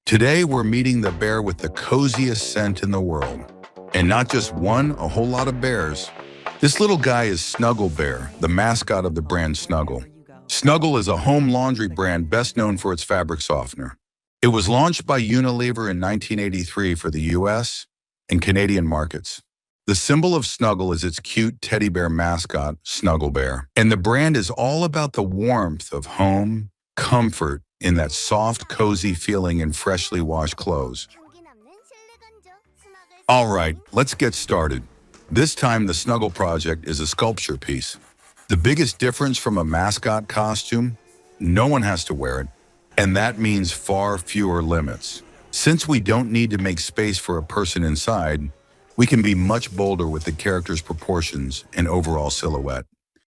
Today, we're meeting the bear with the coziest scent in the world. And not just one, a whole lot of bears. This little guy is Snuggle Bear, the mascot of the brand Snuggle. Snuggle is a home laundry brand best known for its fabric softener. It was launched by Unilever in 1983 for the US and Canadian markets. The symbol of Snuggle is its cute teddy bear mascot, Snuggle Bear. And the brand is all about the warmth of home, comfort, in that soft, cozy feeling in freshly washed clothes. All right, let's get started. This time, the Snuggle project is a sculpture piece. The biggest difference from a mascot costume? No one has to wear it, and that means far fewer limits. Since we don't need to make space for a person inside, we can be much bolder with the character's proportions and overall silhouette.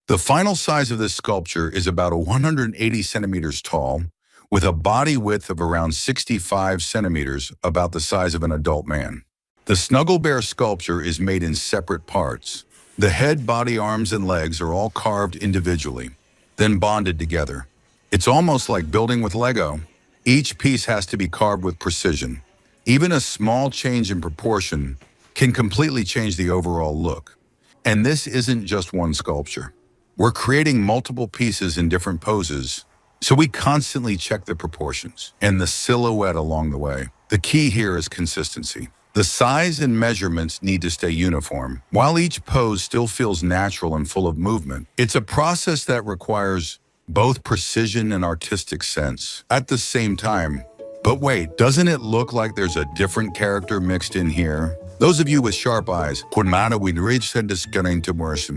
The final size of this sculpture is about 180 centimeters tall, with a body width of around 65 centimeters, about the size of an adult man. The Snuggle Bear sculpture is made in separate parts. The head, body, arms, and legs are all carved individually, then bonded together. It's almost like building with Lego. Each piece has to be carved with precision. Even a small change in proportion can completely change the overall look. And this isn't just one sculpture. We're creating multiple pieces in different poses, so we constantly check the proportions and the silhouette along the way. The key here is consistency. The size and measurements need to stay uniform, while each pose still feels natural and full of movement. It's a process that requires both precision and artistic sense at the same time. But wait, doesn't it look like there's a different character mixed in here? Those of you with sharp eyes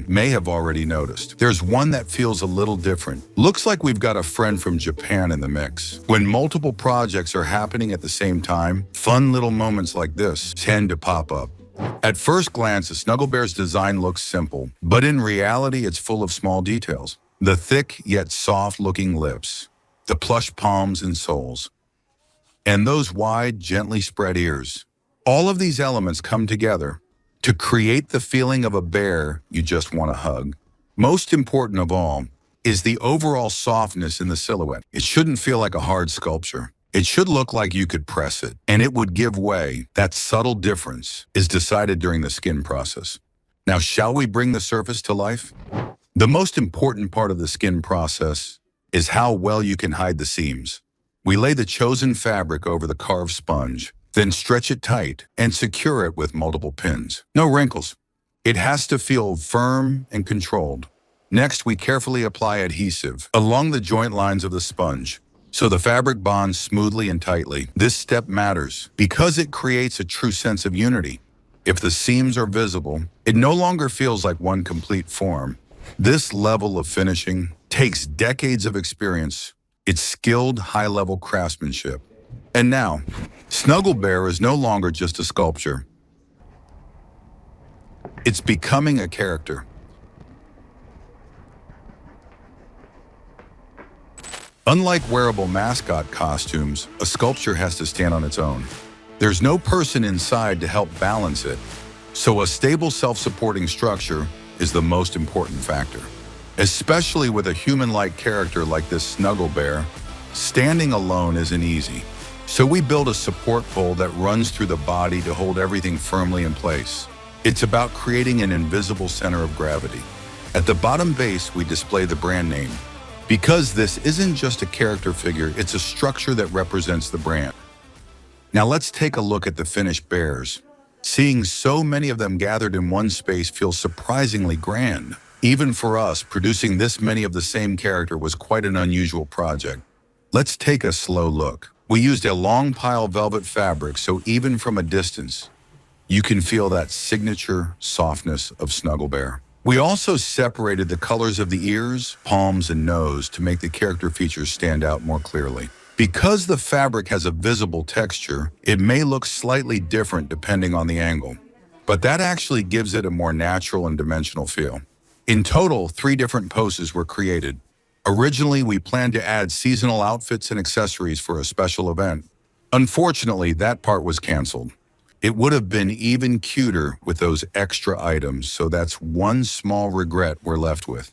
may have already noticed. There's one that feels a little different. Looks like we've got a friend from Japan in the mix. When multiple projects are happening at the same time, fun little moments like this tend to pop up. At first glance, the Snuggle Bear's design looks simple, but in reality, it's full of small details. The thick yet soft-looking lips, the plush palms and soles, and those wide, gently spread ears. All of these elements come together to create the feeling of a bear you just want to hug. Most important of all is the overall softness in the silhouette. It shouldn't feel like a hard sculpture. It should look like you could press it, and it would give way. That subtle difference is decided during the skin process. Now, shall we bring the surface to life? The most important part of the skin process is how well you can hide the seams. We lay the chosen fabric over the carved sponge, then stretch it tight and secure it with multiple pins. No wrinkles. It has to feel firm and controlled. Next, we carefully apply adhesive along the joint lines of the sponge, so the fabric bonds smoothly and tightly. This step matters because it creates a true sense of unity. If the seams are visible, it no longer feels like one complete form. This level of finishing takes decades of experience. It's skilled, high-level craftsmanship. And now, Snuggle Bear is no longer just a sculpture. It's becoming a character. Unlike wearable mascot costumes, a sculpture has to stand on its own. There's no person inside to help balance it, so a stable self-supporting structure is the most important factor. Especially with a human-like character like this Snuggle Bear, standing alone isn't easy. So we build a support pole that runs through the body to hold everything firmly in place. It's about creating an invisible center of gravity. At the bottom base, we display the brand name. Because this isn't just a character figure, it's a structure that represents the brand. Now let's take a look at the finished bears. Seeing so many of them gathered in one space feels surprisingly grand. Even for us, producing this many of the same character was quite an unusual project. Let's take a slow look. We used a long pile velvet fabric, so even from a distance, you can feel that signature softness of Snuggle Bear. We also separated the colors of the ears, palms, and nose to make the character features stand out more clearly. Because the fabric has a visible texture, it may look slightly different depending on the angle, but that actually gives it a more natural and dimensional feel. In total, 3 different poses were created. Originally, we planned to add seasonal outfits and accessories for a special event. Unfortunately, that part was canceled. It would have been even cuter with those extra items, so that's one small regret we're left with.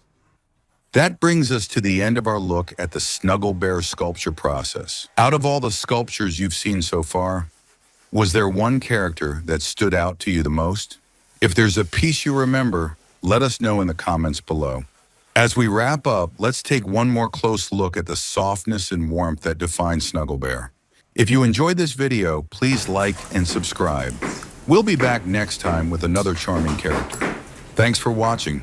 That brings us to the end of our look at the Snuggle Bear sculpture process. Out of all the sculptures you've seen so far, was there one character that stood out to you the most? If there's a piece you remember, let us know in the comments below. As we wrap up, let's take one more close look at the softness and warmth that define Snuggle Bear. If you enjoyed this video, please like and subscribe. We'll be back next time with another charming character. Thanks for watching.